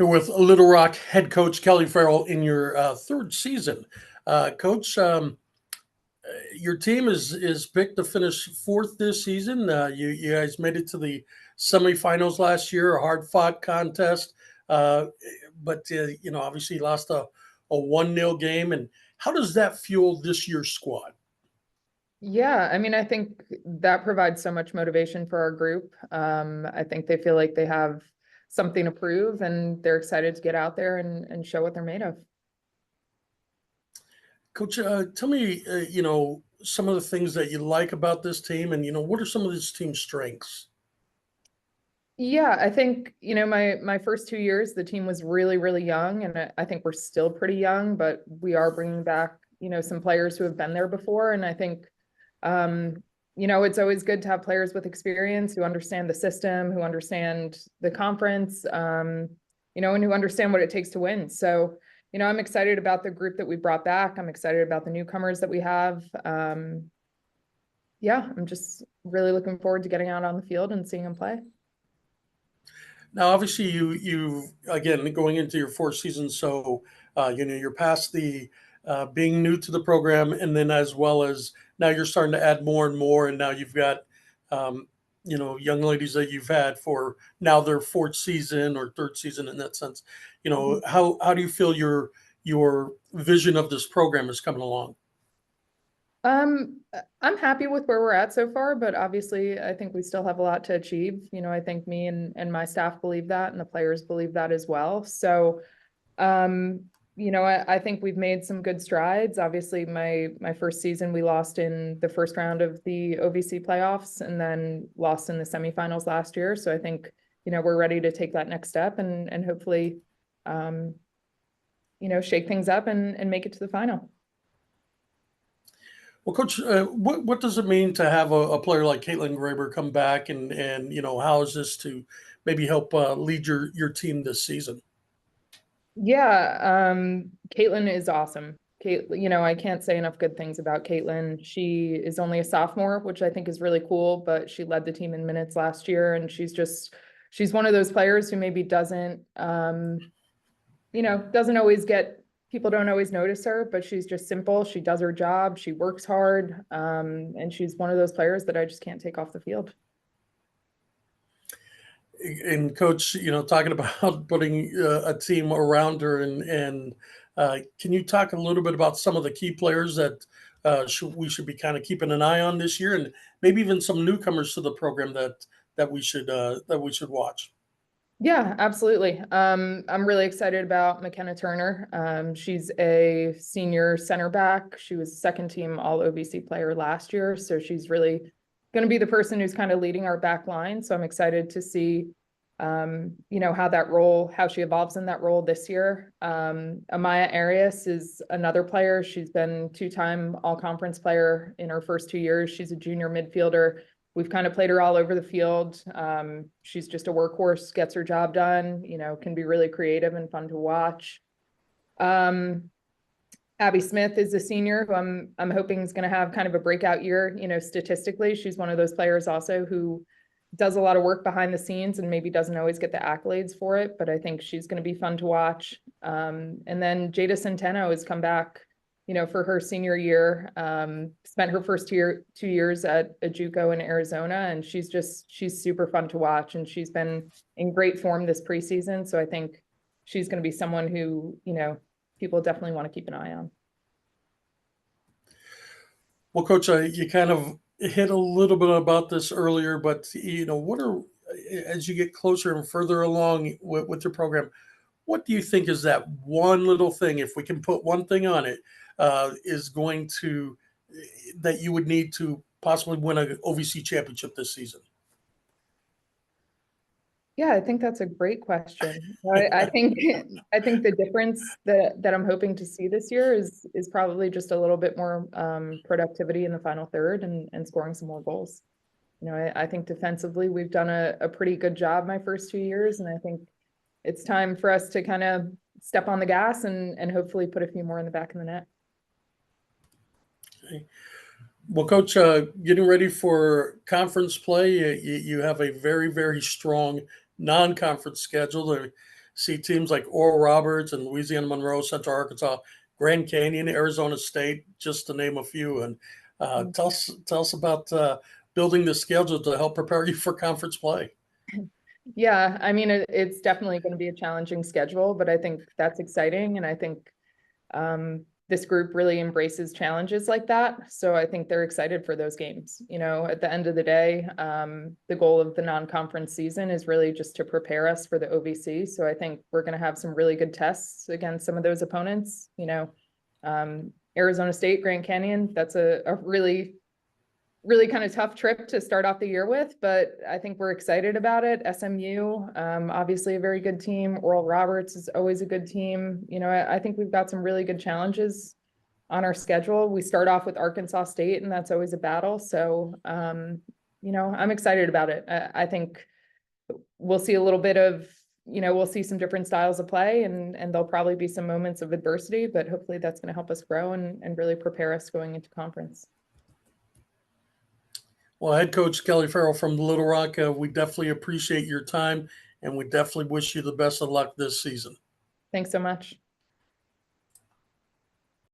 Here with Little Rock head coach Kelly Farrell in your third season. Coach, your team is picked to finish fourth this season. You guys made it to the semifinals last year, a hard fought contest, uh, but obviously lost a 1-0 game. And how does that fuel this year's squad? Yeah, I mean, I think that provides so much motivation for our group. I think they feel like they have something to prove and they're excited to get out there and show what they're made of. Coach, tell me, some of the things that you like about this team, and what are some of this team's strengths? Yeah, I think, my first 2 years, the team was really, really young, and I think we're still pretty young, but we are bringing back, some players who have been there before. And I think, um, it's always good to have players with experience who understand the system, who understand the conference, and who understand what it takes to win. So, I'm excited about the group that we brought back. I'm excited about the newcomers that we have. Yeah, I'm just really looking forward to getting out on the field and seeing them play. Now, obviously, you again going into your fourth season, so you're past the being new to the program, and then as well as now you're starting to add more and more, and now you've got young ladies that you've had for now their fourth season or third season in that sense. How do you feel your vision of this program is coming along? I'm happy with where we're at so far, but obviously I think we still have a lot to achieve. I think me and my staff believe that, and the players believe that as well. So, I think we've made some good strides. Obviously, my first season, we lost in the first round of the OVC playoffs and then lost in the semifinals last year. So I think, we're ready to take that next step and hopefully, shake things up and make it to the final. Well, Coach, what does it mean to have a player like Caitlin Graber come back, and how is this to maybe help lead your team this season? Yeah, Caitlin is awesome. I can't say enough good things about Caitlin. She is only a sophomore, which I think is really cool, but she led the team in minutes last year, and she's one of those players who maybe doesn't always people don't always notice her, but she's just simple. She does her job, she works hard, and she's one of those players that I just can't take off the field. And Coach, talking about putting a team around her, and can you talk a little bit about some of the key players that we should be kind of keeping an eye on this year, and maybe even some newcomers to the program that we should watch? Yeah, absolutely. I'm really excited about McKenna Turner. She's a senior center back. She was second team all OVC player last year. So she's really going to be the person who's kind of leading our back line. So I'm excited to see, how she evolves in that role this year. Amaya Arias is another player. She's been two-time all-conference player in her first 2 years. She's a junior midfielder. We've kind of played her all over the field. She's just a workhorse, gets her job done, can be really creative and fun to watch. Abby Smith is a senior who I'm hoping is going to have kind of a breakout year. Statistically, she's one of those players also who does a lot of work behind the scenes and maybe doesn't always get the accolades for it, but I think she's going to be fun to watch. And then Jada Centeno has come back, for her senior year, spent her first 2 years at a JUCO in Arizona, and she's super fun to watch, and she's been in great form this preseason. So I think she's going to be someone who, people definitely want to keep an eye on. Well, Coach, you kind of hit a little bit about this earlier, but as you get closer and further along with your program, what do you think is that one little thing, if we can put one thing on it, is going to that you would need to possibly win an OVC championship this season? Yeah, I think that's a great question. I think the difference that I'm hoping to see this year is probably just a little bit more productivity in the final third and scoring some more goals. I think defensively we've done a pretty good job my first 2 years, and I think it's time for us to kind of step on the gas and hopefully put a few more in the back of the net. Okay. Well, Coach, getting ready for conference play, you have a very, very strong non-conference schedule. see teams like Oral Roberts and Louisiana Monroe, Central Arkansas, Grand Canyon, Arizona State, just to name a few. And tell us about building the schedule to help prepare you for conference play. Yeah, I mean, it's definitely going to be a challenging schedule, but I think that's exciting. And I think this group really embraces challenges like that. So I think they're excited for those games. You know, at the end of the day, the goal of the non-conference season is really just to prepare us for the OVC. So I think we're going to have some really good tests against some of those opponents. You know, Arizona State, Grand Canyon, that's a really kind of tough trip to start off the year with, but I think we're excited about it. SMU, obviously a very good team. Oral Roberts is always a good team. You know, I think we've got some really good challenges on our schedule. We start off with Arkansas State, and that's always a battle. So, you know, I'm excited about it. I think we'll see a little bit of, you know, we'll see some different styles of play, and there'll probably be some moments of adversity, but hopefully that's going to help us grow and really prepare us going into conference. Well, head coach Kelly Farrell from Little Rock, we definitely appreciate your time, and we definitely wish you the best of luck this season. Thanks so much.